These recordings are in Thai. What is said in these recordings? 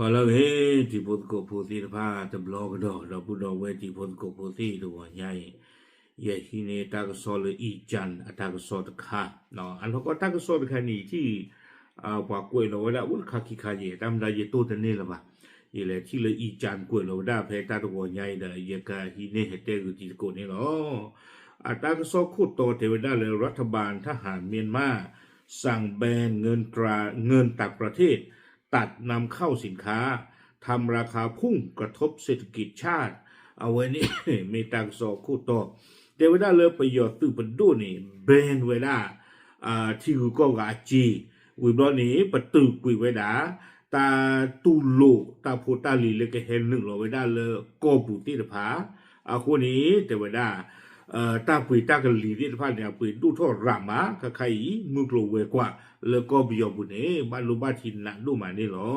ว่าแล้วเฮ้ที่พุทธโกโพธิพาตะบลอกดอกเราพุทธเวที่พุทธโกโพธิตัวใหญ่ยาฮิเนตากสอลอีจันอัตากสอตค่ะเนาะอันเขาก็ตากสอตค่ะนี่ที่ว่ากวยเราได้วุ้นคาคิคาเยตามได้ยตัวตันนี่ละบ่ยี่เลยที่เลยอีจันกวยเราได้เพตาตัวใหญ่ได้ยากาฮิเนเหตกุติโกนี่เนาะอัตากสอคุตโตเทวดาเลยรัฐบาลทหารเมียนมาสั่งแบนเงินต่างประเทศตัดนำเข้าสินค้าทำราคาพุ่งกระทบเศรษฐกิจชาติเอาไว้นี่ มีตังสอคู่ต่อแต่เวลาเลิกประโยชน์ตื้อปันดูนี่เบนเวลาที่กูก็กาจีวิบลอนี้ปตือกุยเวลาตาตูโลตาโพตาลีเลกเห็นหนึ่งเราเวลาเลิกก็ปุติตผาคนนี้แต่เวลาตาปุยตากลีที่พาเนี่ยปุยดูทอรามาใครมือกลัวเวกว่าแล้วก็บิยบุเน่บ้านลูบ้านทินนะดูมานี่หรอ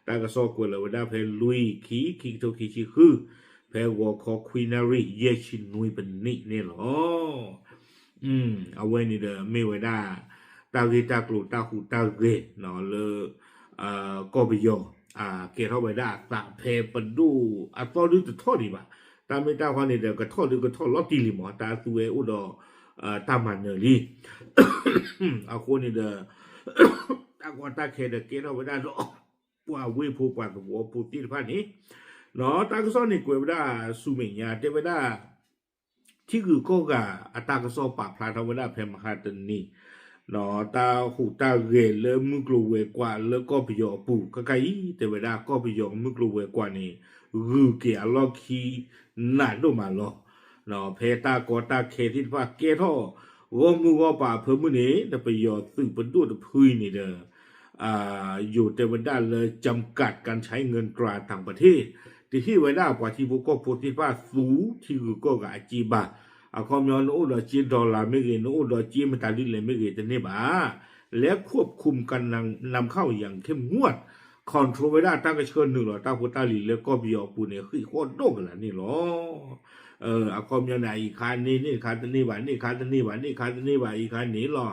ตากระซอกเลยว่าได้เพลลุยขีโตขีชิคือเพลวอคอควีนารีเยชินนุยเป็นนี่หรอเอาไว้นี่เด้อไม่ไว้ได้ตาเกตากลูตาหูตาเกเนาะเลยก็บิยเกเท่าไว้ได้ตาเพลปดูตอนดูจะทอดดีป่ะตาไม่ตาคนนี้เด้อก็ทอดดูก็ทอดลอตติลิมอตาตัวอุดตามันเนลีคนนี้เด้อตากว่าตาเคเด้อเกเท่าไว้ได้ว่าเวผู้ปัดหัวผู้ตีพานี้เนาะตากระสอบนี่กวยไว้ได้สุเมียเทวดาที่คือก็กะตากระสอบปากพลาทวดาเพมหาตันนี่เนาะตาหูตาเกลเลยมึกลัวเวกว่าแล้วก็ไปยอปู่ก็ไกเทวดาก็ไปยอมึกลัวเวกว่านี่คือเกี่ยล็อกคีนั่นดูมาล้อเนาะเพตากอตาเคที่ว่าเกท่อวมือว่าป่าเพิ่มมือนี้จะไปยอสื่อเป็นดูดพื้นนี่เด้ออยู่แต่วันด้านเลยจำกัดการใช้เงินตราต่างประเทศที่ไว้ได้กว่าที่พวกก็พูดที่ว่าสูที่ก็กับจีบะความย้อนโอ้ดอจีดอลลาร์ไม่เกินโอ้ดอจีมันตาลิเลยไม่เกินแต่เนี่ยบ้าและควบคุมกันนำเข้าอย่างเข้มงวดคอนโทรลไว้ได้ตั้งกระเชิญหนึ่งหรอตั้งพุทธาลีแล้วก็บิอปูเนี่ยคือโคตรโดกกันนี่หรอความย้อนไหนอีกคันนี่คันนี้บ้านี่คันนี้บ้านี่คันนี้บ้าอีกคันนี้หรอ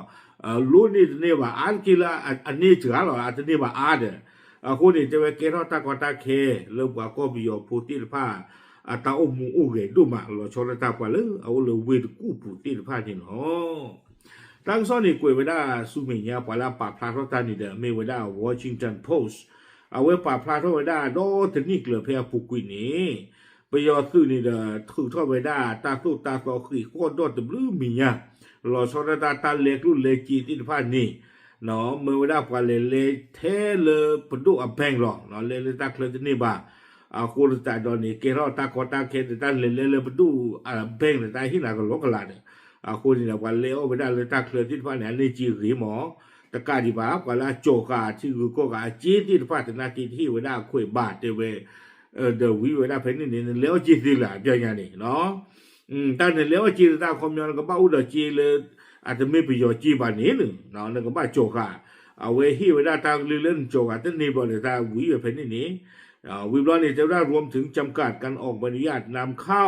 รู้นี่เนี่ยว่าอ่านกีฬาอันนี้เฉื่อยหรออันนี้ว่าอ่านคนนี้จะไปเกล้าตากอตาเคเริ่มว่าก็บิอพูดที่ผ้าตาอมูอุเกดูมาเราชนตากว่าเลยเอาเลยเวทกู้พูดที่ผ้านี่หรอตั้งซ้อนนี่กวยไว้ได้สุเมียปลาปากพลาทตานี่เด้อไม่ไว้ได้ Washington Post เอาไว้ปากพลาทไว้ได้โดถึงนี่เกลือเพียปุกุยนี่ไปยอซื้อนี่เด้อถือทอดไว้ได้ตาสู้ตาต่อขี้โคตรโดดตบลื้อมีเนี่ยเราชนตาเล็กรุ่นเล็กจีที่ผ้านี่เนาะเมื่อเวลาปลาเลเทเลปดูอับแพงหรอกเนาะเลตาเคลตินี่บ้าคนตาดอนนี่เกล้าตากอตาเคตาเลปดูอับแพงแต่ตาที่ไหนก็ล็อกลาเนี่ยคนนี่นะวันเลี้ยวไปได้เลยตาเคลที่ผ้าเนี่ยในจีรีหมอตะการดีบ้ากว่าละโจกาที่คือก็กาจีที่ผ้าแต่นาทีที่เวลาคุยบาดเดเวเดวิเวลาเพนนี่เนี่ยเลี้ยวจีที่ละเจ้าอย่างนี้เนาะตาเนี่ยเลี้ยวจีตาคอมยอนก็บ้าอุดจีเลยอาจจะไม่ประโยชน์จีบานนี้หนึ่งเนาะนั่นก็บ้าโจกาเอาไว้ที่เวลาตาเล่นโจกาตั้งนี้บริษัทวิวเพนนี่วิบลอนี่จะได้รวมถึงจำกัดการออกใบอนุญาตนำเข้า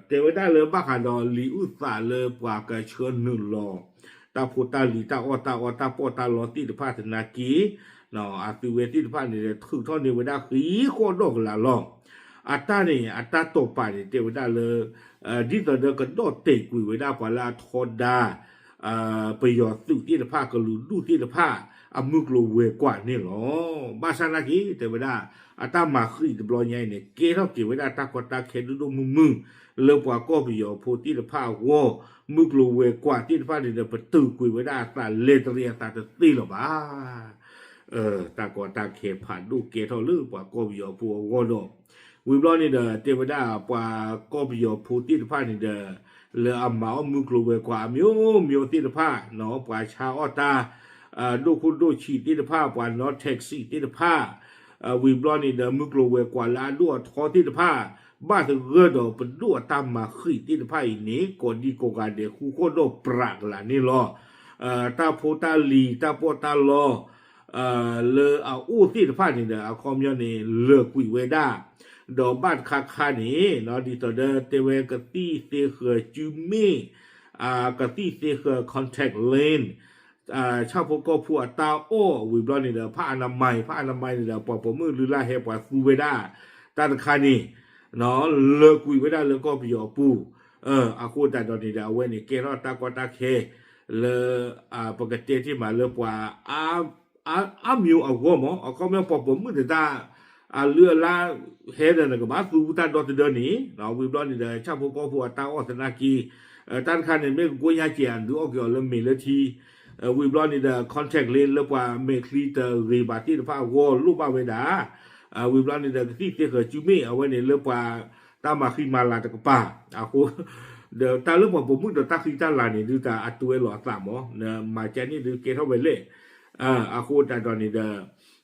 เทวดาเลยบ้าขาดอลีอุตสาเลยปว่ากระเชิญหนึ่งรอตาพุตาลีตาอตาปอตาลอติดพาธนากีเนาะอาติเวติดพานี่ถือท่อนเทวดาขี้โคตรดอกละลองอัตตานี่อัตตาโตปานี่เทวดาเลยดิตอเดก็โดดเตกุยเวดาปลาทอดาประโยชน์สุที่ผ้าก็รู้ดูที่ผ้ามุกโลเวกว่านี่หรอบาสานากีเทวดาอัตมาคือตบลอยใหญ่เนี่ยเกล้าเกวดาตากอตาเคดูมึงเลิกว่าก็ประโยชน์โพธิผ้าวอมุกโลเวกว่าที่ผ้าเนี่ยประตูกุยเวดาตาเลตเรียตาตตีหรอบ้าตากอตาเคผ่านดูเกเท่าลือว่าก็ประโยชน์พัววอโลวิบลอนี่เด้อเทวดาปว่าก็ประโยชน์โพธิผ้านี่เด้อเลออามามุกโลเวกว่ามิวที่ผ้าเนาะปว่าชาอตาดูคุณดูชีติดผ้าปว่านอตแท็กซี่ติดผ้าวิบลอนี่เดมุกโลเวกว่าลาดัวทอติดผ้าบ้าถึงเกดอเป็นดัวตามมาขีติดผ้าอีนี้กอดีโกกาเดคูโคโดปรากละนี่ลอตาโพตาลีตาโพตาลอเลออู้ติดผ้านี่เดคอมยอนี่เลกุยเวดาดอบ้านคานี่เนาะดิตอเดเตเวกตีเตเขจูมีกตีเตเขคอนแทคเลน ชาวพวกก็พวกตาโอ้วิบลอนี่เด้อผ้าอนามัยนี่เด้อปอมือลือลาเฮปว่าซูเวดาตาตะคานี่เนาะเลิกกุยเวดาเลิกก็บิยอปูอาคูตาดอนนี่เด้อเวนี่เกรอตากอตาเคเลปกติที่มาเลกว่าอามิวเอาก็มอก็ไม่ปอมือเด้อตาเรือลาเฮเดนก็มาซูตาดอตเดนี่เนาะวิบลอนี่เด้อชาวพวกก็พวกตาออสนากีตาตะคานี่ไม่กูยาเจียนดูออกก็เลมีเลทีวิบลอนี่เด้อคอนแทคเลนแล้วว่าเมคลีเตอร์รีบาที่ฟ้าวอลูปาเวดาวิบลอนี่เด้อที่เตะจูมี่เอาไว้ในเรื่องว่าตามาขึ้นมาลาตะกป้าคูเดี๋ยวตาเรื่องผมมึงเดี๋ยวตาขึ้นตาลานี่ดูตาอัตัวหล่อสามอ๋อเนี่ยมาเจนี่ดูเกท่าเวเล่คูตาตอนนี้เด้อ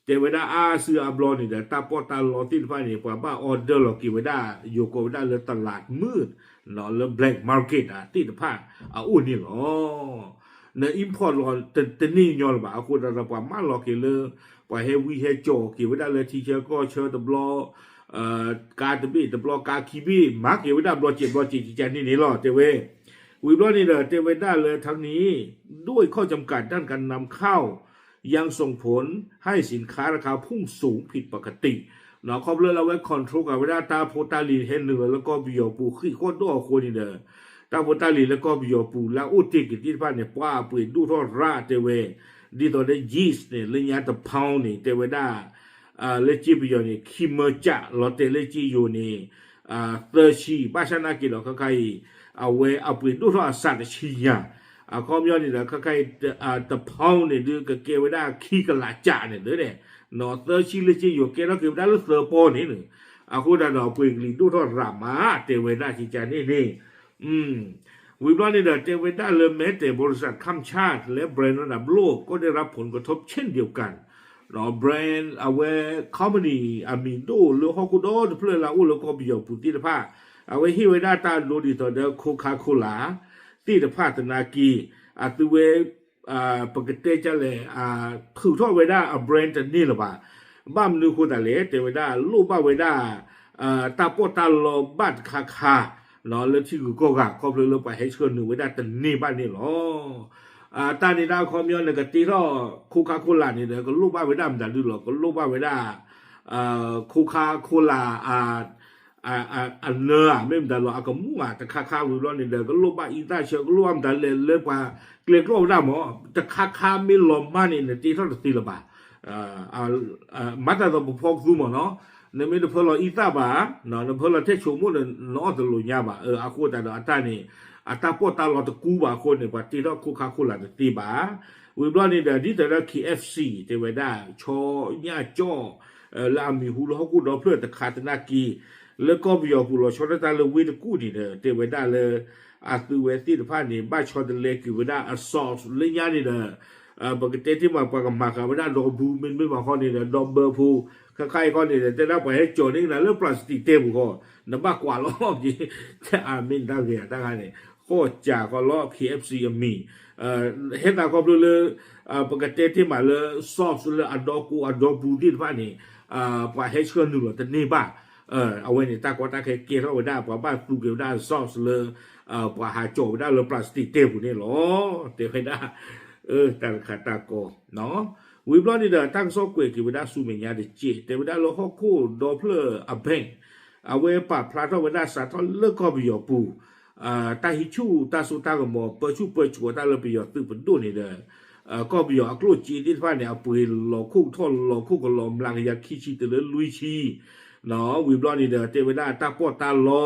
เจเวดาซื้ออับลอนี่เด้อตาปอตาลอที่ฟ้านี่ว่าบ้าออเดอร์หลอกกิเวดาโยโกเวดาเลยตลาดมืดเนาะเลยแบล็กมาร์เก็ตที่ฟ้าอู้นี่หรอในอิมพอร์ตเราแต่นี่ย้อนบ่าคุณเราปว่ามาหลอกกิเลยว่าเฮวีเฮโจกิเวดาเลยทีเชอร์ก็เชิญตบลอการตบีตบลอการคีบีมากิเวดาบลอจีจีจันนี่หรอเจเววิบลอนี่เลยเจเวดาเลยทั้งนี้ด้วยข้อจำกัดด้านการนำเข้ายังส่งผลให้สินค้าราคาพุ่งสูงผิดปกติเนาะครอบเรื่องเราไว้คอนโทรลกับเวลาตาโพตาลีเห็นเหนือแล้วก็บิโอปูขี้โคตรด้วยคนนี่เด้อตาโพตาลีแล้วก็บิโอปูแล้วอุติกิที่บ้านเนี่ยป้าปืนดูทอดราเตเวดีตัวได้ยีสต์เนี่ยเลี้ยงตะพาวนี่เตเวด้าเลจิบิโอนี่คิมเมจ่าลอเตเลจิโยนี่เตอร์ชีบ้าชนะกิโลก็ใครเอาไว้เอาปืนดูทอดสัตว์ชียาข้อมยอนี่นะใครตะพาวเนี่ยดูกับเกเวด้าขี้กะลาจ่าเนี่ยเด้อเนี่ยนอเตอร์ชีเลจิโยเกแล้วเกเวด้าลูกเสือโปนี่หนึ่งคุณดาดอกปืนลีดูทอดรามาเตเวด้าชีจานี่วิบลอนี่เดอเจเวด้าเลเมเตบริษัทข้ามชาติและแบรนด์ระดับโลกก็ได้รับผลกระทบเช่นเดียวกันเนาะแบรนด์เอาไว้คอมพานีอามิโดหรือฮอกกุโดเพื่อเราอุ้งแล้วก็บิโอปุติภาเอาไว้ฮิเวด้าตาโลดิตอเดอโคคาโคลาที่ตภาตนากีตัวเวปกติจะเลยถือทอดเวด้าแบรนด์นี่หรือเปล่าบ้ามนึกคนแต่เละเตเวด้าลูกบ้าเวด้าตาโปตาโลบัดคาเนาะแล้วที่กูก็เรื่องไปให้เชิญหนึ่งไว้ได้แต่นี่บ้านนี่หรอตานี่ดาวคอมยอนเนี่ยก็ตีรอคูคาโคลานี่เด้อก็ลูกบ้านไว้ได้มันจะดูหรอกก็ลูกบ้านไว้ได้คูคาโคลาเนื้อไม่มันจะหรอกก็มั่วแต่คาวิร้อนนี่เด้อก็ลูกบ้านอีตาเชื่อก็ร่วมแต่เลยกว่าเกลียดก็ได้หมอแต่คาไม่ลมมานี่เนี่ยตีเท่าตีละบามัดแต่ตัวพกซูมเนาะเนี่ยไม่ได้เพลออีตาบ้าเนาะเนี่ยเพลอเทชูมุนเนาะตัวลุยยาบ้าอาคูแต่อัตตานี่อัตตาปอตาลอตะกูบ้าคนเนี่ยว่าตีเราคูคาคูลาตีบ้าวิบลอนี่เดี๋ยวนี้แต่ละ KFC เทวดาชอย่าจ่อลามีหูเรากูเราเพื่อแต่ขาดนากีแล้วก็บิโอกูเราชดตาเลยวิตกูดีเนี่ยเทวดาเลยตัวเวทีที่ผ่านนี่บ้าชดเลยกิเวดาซอสเลยยานี่เนี่ยปกติที่มาปากมากับว่าดอกบูมันไม่มาข้อนี้เนี่ยดอกเบอร์พูใครข้อนี้เนี่ยจะได้ไปให้โจนี่นะเรื่องพลาสติกเต็มก็น้ำบ้ากว่าล้อจีจะมินตั้งเกียร์ตั้งอะไรโคตรจากก็ล้อ KFC มีเห็นแต่ก็เลยปกติที่มาเลยซอสเลยดอกบูที่ผ่านนี่ไปให้เชื่อหนึ่งแต่นี่บ้าเอาไว้ในตากว่าตาแค่เกี่ยวเอาไว้ได้เพราะบ้านตูเกี่ยวได้ซอสเลยไปหาโจได้เลยพลาสติกเต็มนี่หรอเต็มไปได้แต่ขาตาโกเนาะวิบลอนี่เด้อตั้งซอกเกวกิวดาซูเมียdeเจแต่วดาโลฮอคูดอเพลอเบงเอาไว้ปะพลาทวดาสาทเลิกก็บิโอปูตาฮิชูตาสุตากมอเปชูเปชัวตาเลบิโอตึปดูนี่เด้อก็บิโออักโลจีที่ฟ้าเนี่ยเอาปุยหลอกคู่ทอหลอกคู่กับลมลังยาคิชิตเลลุยชีเนาะวิบลอนี่เด้อเทวดาตาปอตาลอ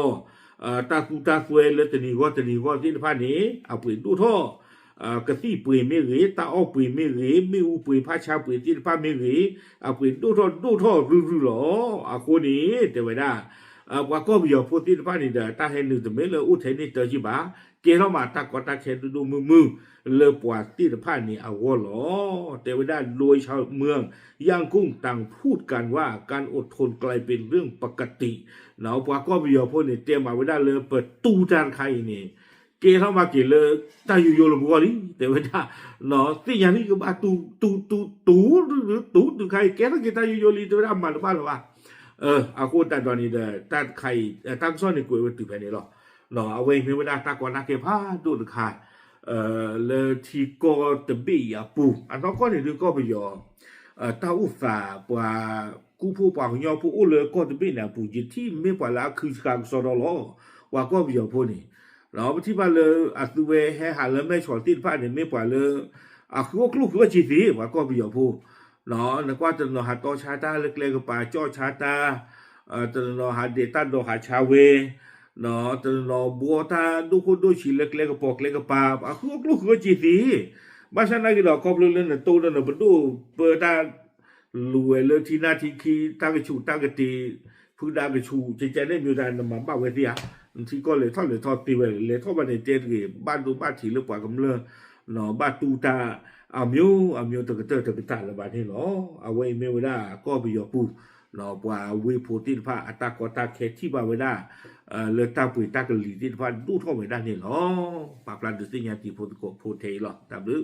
ตาคูตาสวยเลตนีก็ที่ฟ้านี่เอาปุยดูท่อกะที่ปุยไม่เหยตาออกปุยไม่เหยไม่อูปุยพาชาปุยที่ฟ้าไม่เหยปุยดูท่อรู้หรอคนนี้แต่ว่าได้ว่าก็มีอยู่พูดที่ฟ้านี่เด้อตาเห็นหนึ่งแต่ไม่เลยอุทัยนี่เจอจีบ้าเกี่ยวมาตากตาเข็นดูมือเลยปวดที่ฟ้านี่วหรอแต่ว่าได้โดยชาวเมืองย่างกุ้งต่างพูดกันว่าการอดทนกลายเป็นเรื่องปกติเนาะว่าก็มีอยู่พูดนี่เตรียมมาไว้ได้เลยเปิดตู้จานใครนี่เกี่ยวมาเกี่ยวเลยตาอยู่ลำบัวนี่แต่ว่าเนาะที่อย่างนี้ก็บ้าตูใครแกต้องกินตาอยู่ลีแต่ว่ามันบ้าหรอวะคุณแต่ตอนนี้เด้อแต่ใครตั้งซ้อนในกุยวันตื่นไปนี่หรอเนาะเอาไว้ไม่ได้ตากว่านักเก็บผ้าดูดขาด เลทีก็ตะบีอ่ะปูอันนั้นก็เนี่ยก็ไปยอตาอุตสาปว่ากูผู้ปากยอผู้อุเลก็ตะบีเนี่ยปูจิที่ไม่ปว่าละคือการสอนล้อว่าก็ไปยอผู้นี่แล้วที่บ้านเลยอาตุเวให้หาเลยไม่ชอบติดผ้าเนี่ยไม่ปว่าเลยคือว่าลูกคือว่าจีสีว่าก็ไปยอผู้เนาะนึกว่าจะนอหาโตชาตาเล็กๆก็ไปจ่อชาตาจะนอหาเดต้าโดหาชาเวเนาะจะนอบัวตาดูคนดูชิเล็กๆก็ปอกเล็กก็ปาคือว่าลูกคือว่าจีสีบ้านฉันนั่งกินดอกครบเรื่องนั้นตู้นั่นน่ะเป็นดูเปิดตารวยเลยที่หน้าที่คีตั้งกระชูตั้งกระตีพื้นดาวกระชูใจได้มีการนำมาบ้าไว้ที่อ่ะที่ก็เลยทอดตีไว้เลยทอดมาในเจดีบ้านดูบ้านถีเลือกกว่ากำเริบเนาะบ้านตูตาอามิวตะกะเตอตะกะตาละบ้านนี่เนาะเอาไว้เมวดาก็ไปยอปูเนาะว่าเวโพตินพระอัตตากตาเคที่บาเวดาเลตาปุยตากะลีตินพระดูท่อไว้ด้านนี่เนาะปาปลาดุสิญาติโพติโกโพเทหรอตามดู